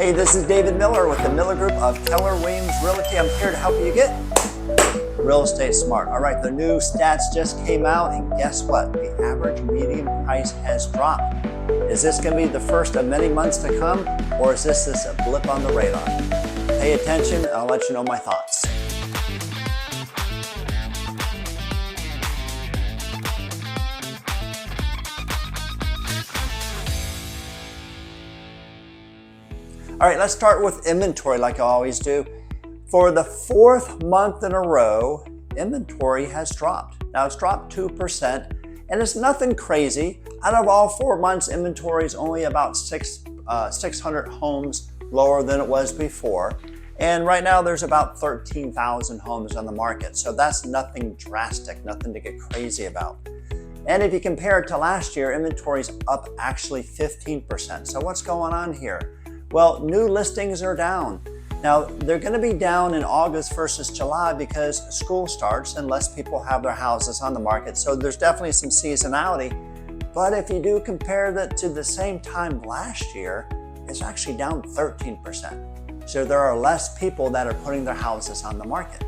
Hey, this is David Miller with the Miller Group of Keller Williams Realty. I'm here to help you get real estate smart. All right, the new stats just came out, and guess what? The average median price has dropped. Is this going to be the first of many months to come, or is this a blip on the radar? Pay attention, and I'll let you know my thoughts. All right, let's start with inventory like I always do. For the fourth month in a row, inventory has dropped. Now it's dropped 2%, and it's nothing crazy. Out of all 4 months, inventory is only about 600 homes lower than it was before. And right now there's about 13,000 homes on the market. So that's nothing drastic, nothing to get crazy about. And if you compare it to last year, inventory is up actually 15%. So what's going on here? Well, new listings are down. Now, they're going to be down in August versus July because school starts and less people have their houses on the market. So there's definitely some seasonality. But if you do compare that to the same time last year, it's actually down 13%. So there are less people that are putting their houses on the market.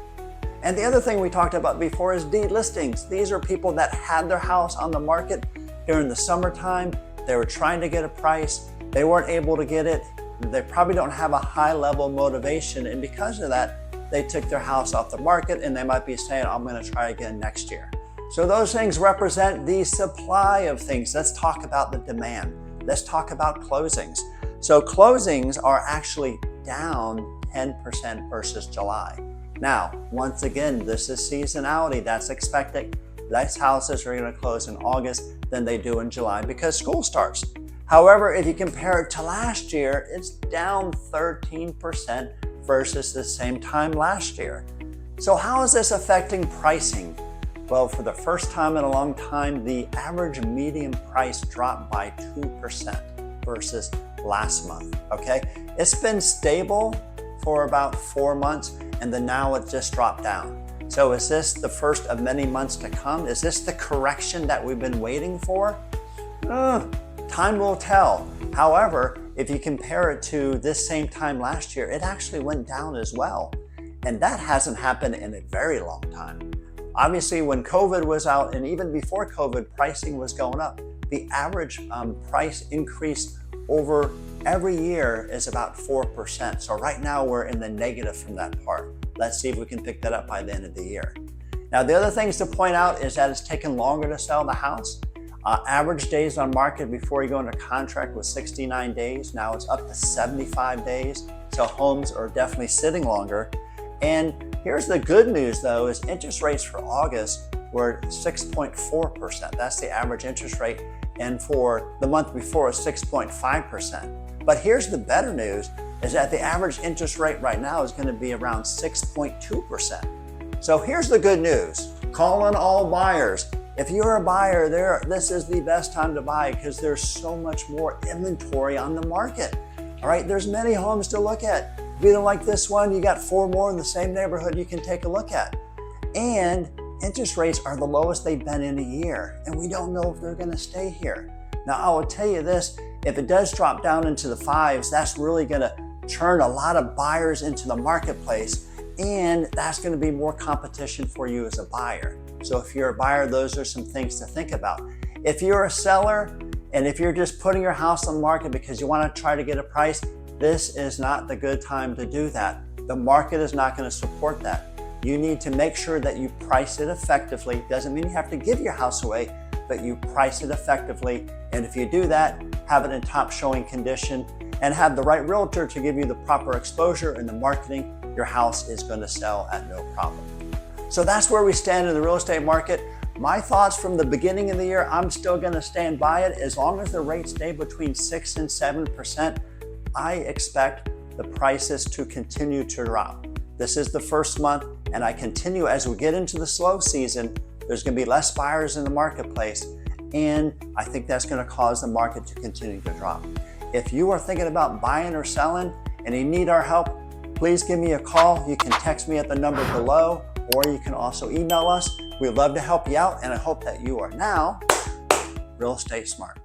And the other thing we talked about before is delistings. These are people that had their house on the market during the summertime. They were trying to get a price. They weren't able to get it. They probably don't have a high level of motivation, and because of that, they took their house off the market and they might be saying, I'm going to try again next year. So those things represent the supply of things. Let's talk about the demand. Let's talk about closings. So closings are actually down 10% versus July. Now, once again, this is seasonality. That's expected. Less houses are going to close in August than they do in July because school starts. However, if you compare it to last year, it's down 13% versus the same time last year. So how is this affecting pricing? Well, for the first time in a long time, the average median price dropped by 2% versus last month, okay? It's been stable for about 4 months, and then now it just dropped down. So is this the first of many months to come? Is this the correction that we've been waiting for? Time will tell. However, if you compare it to this same time last year, it actually went down as well. And that hasn't happened in a very long time. Obviously, when COVID was out, and even before COVID, pricing was going up. The average price increase over every year is about 4%. So right now we're in the negative from that part. Let's see if we can pick that up by the end of the year. Now, the other things to point out is that it's taken longer to sell the house. Average days on market before you go into contract was 69 days. Now it's up to 75 days. So homes are definitely sitting longer. And here's the good news though, is interest rates for August were 6.4%. That's the average interest rate. And for the month before, it was 6.5%. But here's the better news, is that the average interest rate right now is going to be around 6.2%. So here's the good news. Call in all buyers. If you're a buyer, this is the best time to buy because there's so much more inventory on the market. All right, there's many homes to look at. If you don't like this one, you got 4 more in the same neighborhood you can take a look at. And interest rates are the lowest they've been in a year, and we don't know if they're going to stay here. Now, I will tell you this, if it does drop down into the 5s, that's really going to turn a lot of buyers into the marketplace, and that's going to be more competition for you as a buyer. So if you're a buyer, those are some things to think about. If you're a seller, and if you're just putting your house on the market because you want to try to get a price, this is not the good time to do that. The market is not going to support that. You need to make sure that you price it effectively. Doesn't mean you have to give your house away, but you price it effectively. And if you do that, have it in top showing condition and have the right realtor to give you the proper exposure and the marketing, your house is going to sell at no problem. So that's where we stand in the real estate market. My thoughts from the beginning of the year, I'm still going to stand by it. As long as the rates stay between 6 and 7%, I expect the prices to continue to drop. This is the first month, and I continue as we get into the slow season. There's going to be less buyers in the marketplace, and I think that's going to cause the market to continue to drop. If you are thinking about buying or selling and you need our help, please give me a call. You can text me at the number below, or you can also email us. We'd love to help you out, and I hope that you are now real estate smart.